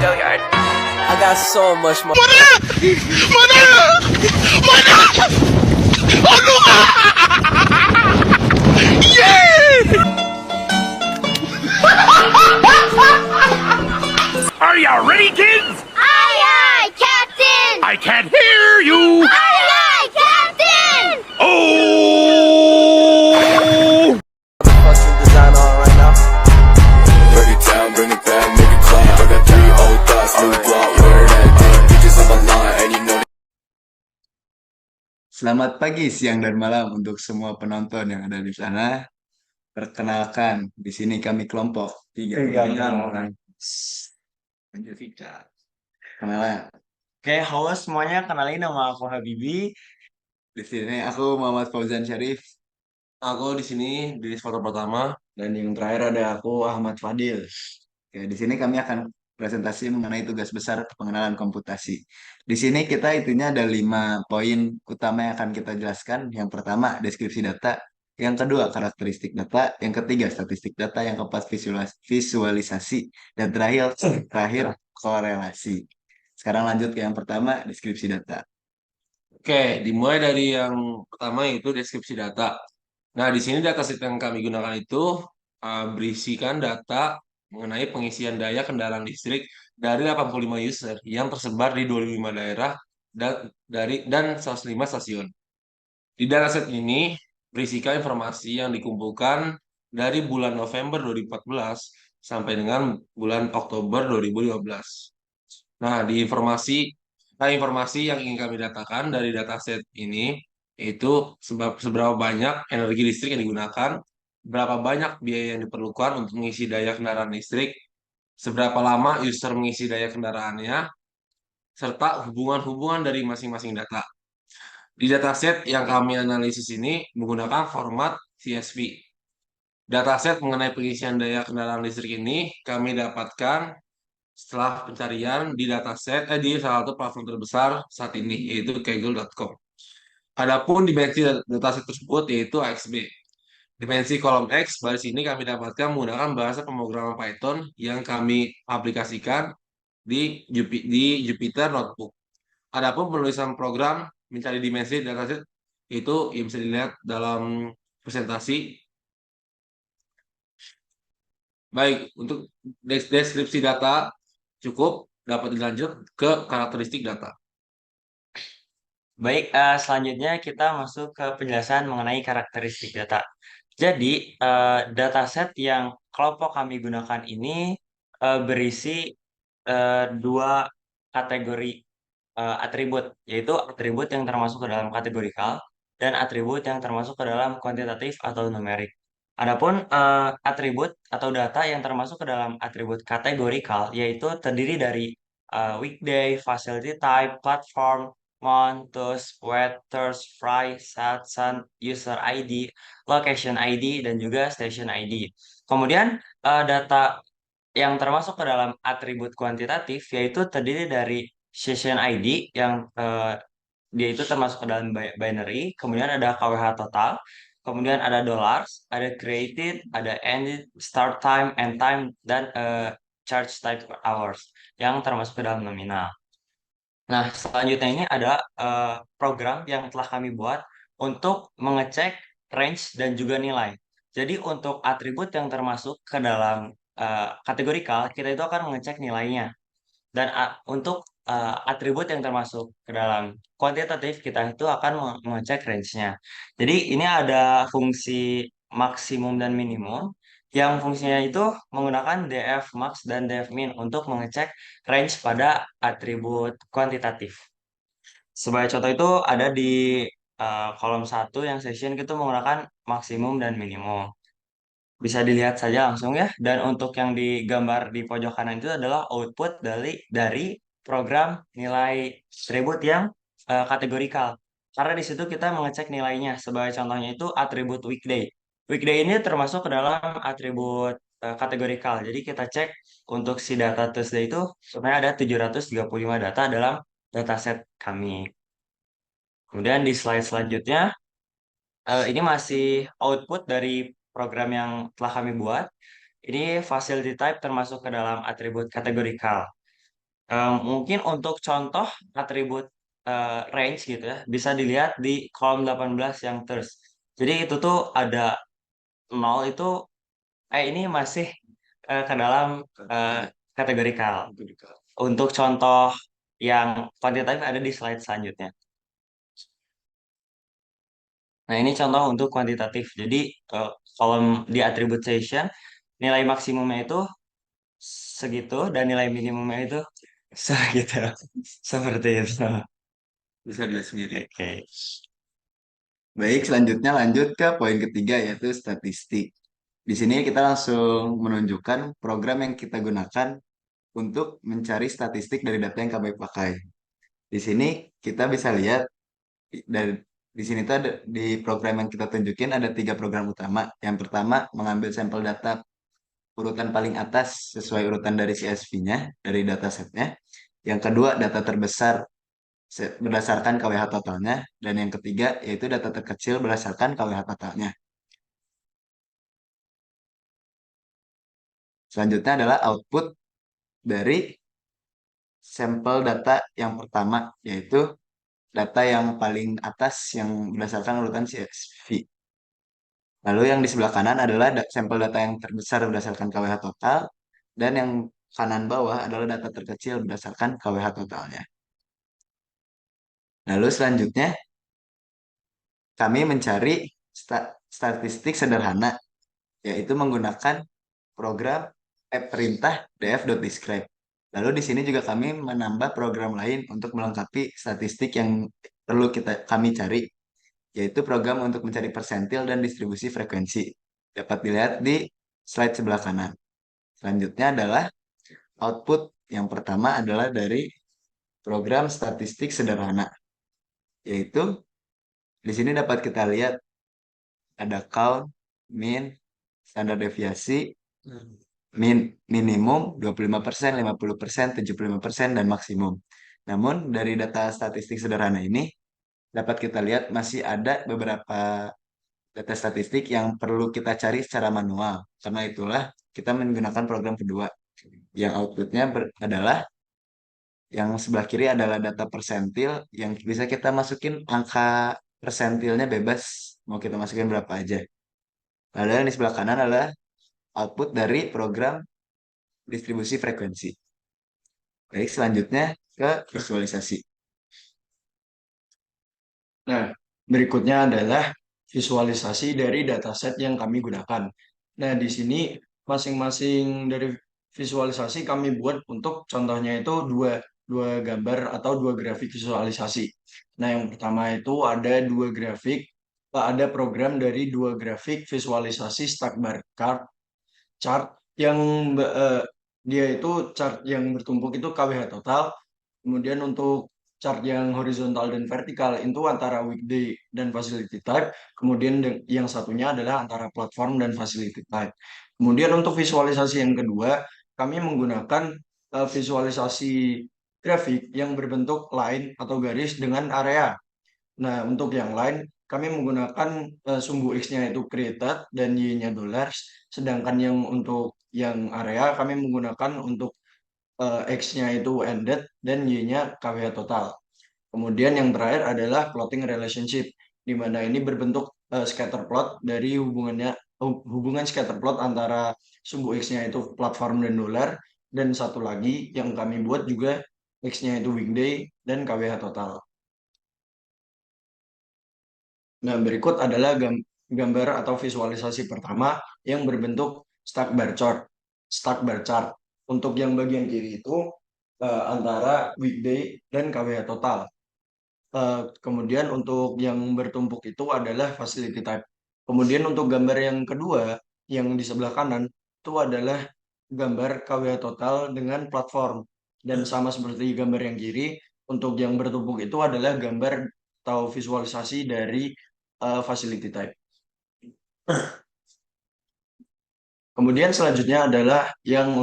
I got so much more. Are you ready, kids? Aye, aye, Captain! I can't hear you. Aye, aye, Captain! Oh! Fucking design on right now. Break it down, bring it back, make it clap. I got 3 old thoughts, new block, where that thing. Bitches on my line, and you know. Selamat pagi, siang, dan malam untuk semua penonton yang ada di sana. Perkenalkan, di sini kami kelompok tiga orang. Lanjut, Vika. Kenalan. Oke, halo semuanya. Kenalin nama aku Habibi. Di sini aku Muhammad Fauzan Syarif. Aku di sini di foto pertama. Dan yang terakhir ada aku Ahmad Fadil. Oke, di sini kami akan presentasi mengenai tugas besar pengenalan komputasi. Di sini kita intinya ada 5 poin utama yang akan kita jelaskan. Yang pertama, deskripsi data. Yang kedua, karakteristik data. Yang ketiga, statistik data. Yang keempat, visualisasi. Dan terakhir korelasi. Sekarang lanjut ke yang pertama, deskripsi data. Oke, dimulai dari yang pertama yaitu deskripsi data. Nah, di sini dataset yang kami gunakan itu berisikan data mengenai pengisian daya kendaraan listrik dari 85 user yang tersebar di 25 daerah dan 105 stasiun. Di dataset ini berisikan informasi yang dikumpulkan dari bulan November 2014 sampai dengan bulan Oktober 2015. Nah, informasi yang ingin kami datakan dari dataset ini itu seberapa banyak energi listrik yang digunakan, berapa banyak biaya yang diperlukan untuk mengisi daya kendaraan listrik, seberapa lama user mengisi daya kendaraannya, serta hubungan-hubungan dari masing-masing data. Di dataset yang kami analisis ini menggunakan format CSV. Dataset mengenai pengisian daya kendaraan listrik ini kami dapatkan setelah pencarian di dataset di salah satu platform terbesar saat ini yaitu kaggle.com. Adapun dimensi dataset tersebut yaitu AXB. Dimensi kolom X baris ini kami dapatkan menggunakan bahasa pemrograman Python yang kami aplikasikan di Jupyter Notebook. Adapun penulisan program mencari dimensi dataset itu yang bisa dilihat dalam presentasi. Baik, untuk deskripsi data cukup, dapat dilanjut ke karakteristik data. Baik, selanjutnya kita masuk ke penjelasan mengenai karakteristik data. Jadi, dataset yang kelompok kami gunakan ini berisi 2 kategori atribut, yaitu atribut yang termasuk ke dalam kategorikal dan atribut yang termasuk ke dalam kuantitatif atau numerik. Adapun atribut atau data yang termasuk ke dalam atribut kategorikal yaitu terdiri dari weekday, facility type, platform, month, tools, weather, fry, sat, sun, user ID, location ID, dan juga station ID. Kemudian data yang termasuk ke dalam atribut kuantitatif yaitu terdiri dari session ID yang dia itu termasuk ke dalam binary, kemudian ada KWH total, kemudian ada dollars, ada created, ada ended, start time, end time, dan charge type per hours yang termasuk ke dalam nominal. Nah, selanjutnya ini ada program yang telah kami buat untuk mengecek range dan juga nilai. Jadi untuk atribut yang termasuk ke dalam kategorikal, kita itu akan mengecek nilainya. Dan untuk atribut yang termasuk ke dalam kuantitatif, kita itu akan mengecek range-nya. Jadi ini ada fungsi maksimum dan minimum, yang fungsinya itu menggunakan df max dan df min untuk mengecek range pada atribut kuantitatif. Sebagai contoh itu ada di kolom 1 yang session itu menggunakan maksimum dan minimum. Bisa dilihat saja langsung ya. Dan untuk yang digambar di pojok kanan itu adalah output dari program nilai atribut yang kategorikal. Karena di situ kita mengecek nilainya. Sebagai contohnya itu atribut weekday. Weekday ini termasuk ke dalam atribut kategorikal. Jadi kita cek untuk si data Tuesday itu sebenarnya ada 735 data dalam dataset kami. Kemudian di slide selanjutnya, ini masih output dari program yang telah kami buat. Ini facility type termasuk ke dalam atribut kategorikal. Mungkin untuk contoh atribut range gitu ya, bisa dilihat di kolom 18 yang terus. Jadi itu tuh ada 0 itu, ini masih ke dalam eh, kategorikal. Untuk contoh yang kuantitatif ada di slide selanjutnya. Nah, ini contoh untuk kuantitatif. Jadi, kolom di attribution, nilai maksimumnya itu segitu dan nilai minimumnya itu segitu. Seperti itu. Bisa dilihat sendiri. Oke. Baik, selanjutnya lanjut ke poin ketiga yaitu statistik. Di sini kita langsung menunjukkan program yang kita gunakan untuk mencari statistik dari data yang kami pakai. Di sini kita bisa lihat dari di sini tuh ada di program yang kita tunjukin ada tiga program utama. Yang pertama mengambil sampel data urutan paling atas sesuai urutan dari CSV-nya dari datasetnya. Yang kedua data terbesar berdasarkan KWH totalnya dan yang ketiga yaitu data terkecil berdasarkan KWH totalnya. Selanjutnya adalah output dari sampel data yang pertama yaitu data yang paling atas yang berdasarkan urutan CSV. Lalu yang di sebelah kanan adalah sampel data yang terbesar berdasarkan KWH total dan yang kanan bawah adalah data terkecil berdasarkan KWH totalnya. Lalu selanjutnya kami mencari statistik sederhana yaitu menggunakan program perintah df.describe. Lalu di sini juga kami menambah program lain untuk melengkapi statistik yang perlu kami cari, yaitu program untuk mencari persentil dan distribusi frekuensi. Dapat dilihat di slide sebelah kanan. Selanjutnya adalah output yang pertama adalah dari program statistik sederhana, yaitu di sini dapat kita lihat ada count, mean, standar deviasi, minimum 25%, 50%, 75%, dan maksimum. Namun dari data statistik sederhana ini dapat kita lihat masih ada beberapa data statistik yang perlu kita cari secara manual. Karena itulah kita menggunakan program kedua yang outputnya adalah yang sebelah kiri adalah data persentil yang bisa kita masukin angka persentilnya bebas mau kita masukin berapa aja. Lalu yang di sebelah kanan adalah output dari program distribusi frekuensi. Baik, selanjutnya ke visualisasi. Nah, berikutnya adalah visualisasi dari dataset yang kami gunakan. Nah, di sini masing-masing dari visualisasi kami buat untuk contohnya itu dua gambar atau dua grafik visualisasi. Nah, yang pertama itu ada dua grafik, ada program dari dua grafik visualisasi stack bar chart yang dia itu chart yang bertumpuk itu KWH total. Kemudian untuk chart yang horizontal dan vertikal itu antara weekday dan facility type. Kemudian yang satunya adalah antara platform dan facility type. Kemudian untuk visualisasi yang kedua, kami menggunakan visualisasi grafik yang berbentuk line atau garis dengan area. Nah, untuk yang lain, kami menggunakan sumbu X-nya itu created dan Y-nya dollars. Sedangkan yang untuk yang area, kami menggunakan untuk X-nya itu ended dan Y-nya KWH total. Kemudian yang terakhir adalah plotting relationship, di mana ini berbentuk scatter plot dari hubungan scatter plot antara sumbu X-nya itu platform dan dolar, dan satu lagi yang kami buat juga X-nya itu weekday dan KWH total. Nah, berikut adalah gambar atau visualisasi pertama yang berbentuk stack bar chart. Stack bar chart. Untuk yang bagian kiri itu antara weekday dan KWH total. Kemudian untuk yang bertumpuk itu adalah facility type. Kemudian untuk gambar yang kedua, yang di sebelah kanan, itu adalah gambar KWH total dengan platform. Dan sama seperti gambar yang kiri, untuk yang bertumpuk itu adalah gambar atau visualisasi dari facility type. Kemudian selanjutnya adalah yang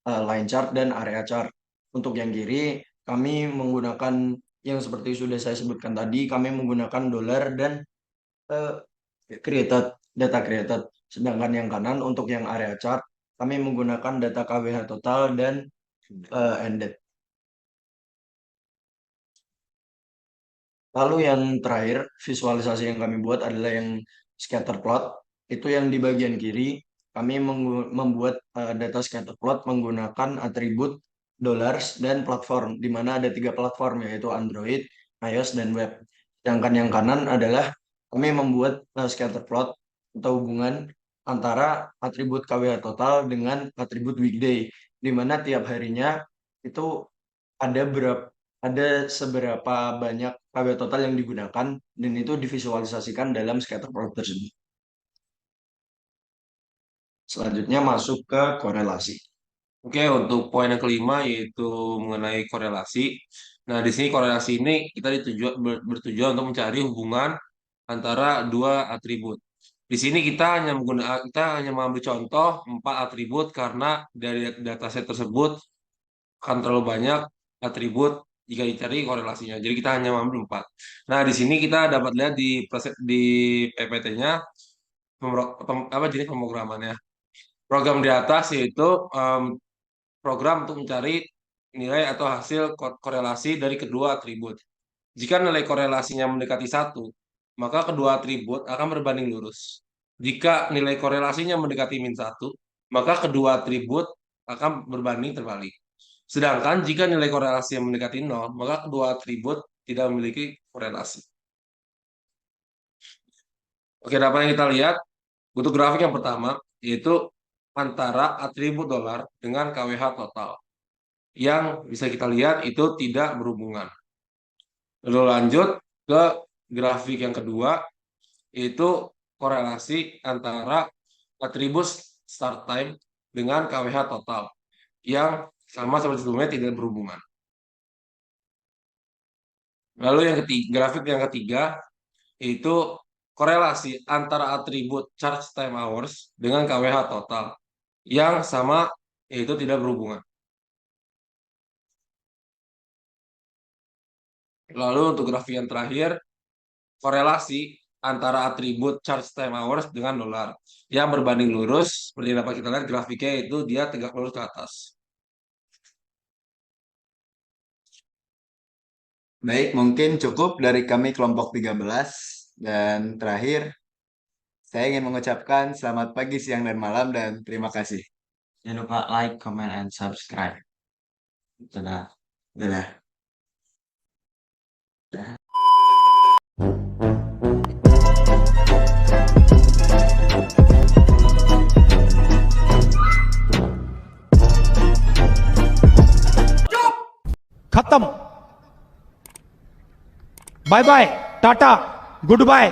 line chart dan area chart. Untuk yang kiri, kami menggunakan yang seperti sudah saya sebutkan tadi, kami menggunakan dolar dan data created. Sedangkan yang kanan untuk yang area chart, kami menggunakan data KWH total dan ended. Lalu yang terakhir, visualisasi yang kami buat adalah yang scatter plot. Itu yang di bagian kiri, kami membuat data scatter plot menggunakan atribut dollars dan platform, di mana ada 3 platform, yaitu Android, iOS, dan web. Sedangkan yang kanan adalah kami membuat scatter plot atau hubungan antara atribut KWH total dengan atribut weekday, di mana tiap harinya itu ada seberapa banyak KWH total yang digunakan, dan itu divisualisasikan dalam scatter plot tersebut. Selanjutnya masuk ke korelasi. Oke, untuk poin yang kelima yaitu mengenai korelasi. Nah, di sini korelasi ini kita bertujuan untuk mencari hubungan antara dua atribut. Di sini kita hanya mengambil contoh 4 atribut karena dari dataset tersebut akan terlalu banyak atribut jika dicari korelasinya. Jadi kita hanya mengambil 4. Nah, di sini kita dapat lihat di PPT-nya apa jenis pemrogramannya. Program di atas yaitu program untuk mencari nilai atau hasil korelasi dari kedua atribut. Jika nilai korelasinya mendekati 1, maka kedua atribut akan berbanding lurus. Jika nilai korelasinya mendekati -1, maka kedua atribut akan berbanding terbalik. Sedangkan jika nilai korelasi yang mendekati 0, maka kedua atribut tidak memiliki korelasi. Oke, dapat yang kita lihat untuk grafik yang pertama, yaitu antara atribut dolar dengan KWH total. Yang bisa kita lihat itu tidak berhubungan. Lalu lanjut ke grafik yang kedua, yaitu korelasi antara atribut start time dengan KWH total. Yang sama seperti sebelumnya tidak berhubungan. Lalu grafik yang ketiga, yaitu korelasi antara atribut charge time hours dengan KWH total. Yang sama yaitu tidak berhubungan. Lalu untuk grafik yang terakhir, korelasi antara atribut charge time hours dengan dolar yang berbanding lurus. Seperti yang dapat kita lihat grafiknya itu dia tegak lurus ke atas. Baik, mungkin cukup dari kami kelompok 13. Dan terakhir, saya ingin mengucapkan selamat pagi, siang, dan malam, dan terima kasih. Jangan lupa like, comment, and subscribe. Dadah. Dadah. खत्म। Bye bye, tata, good bye.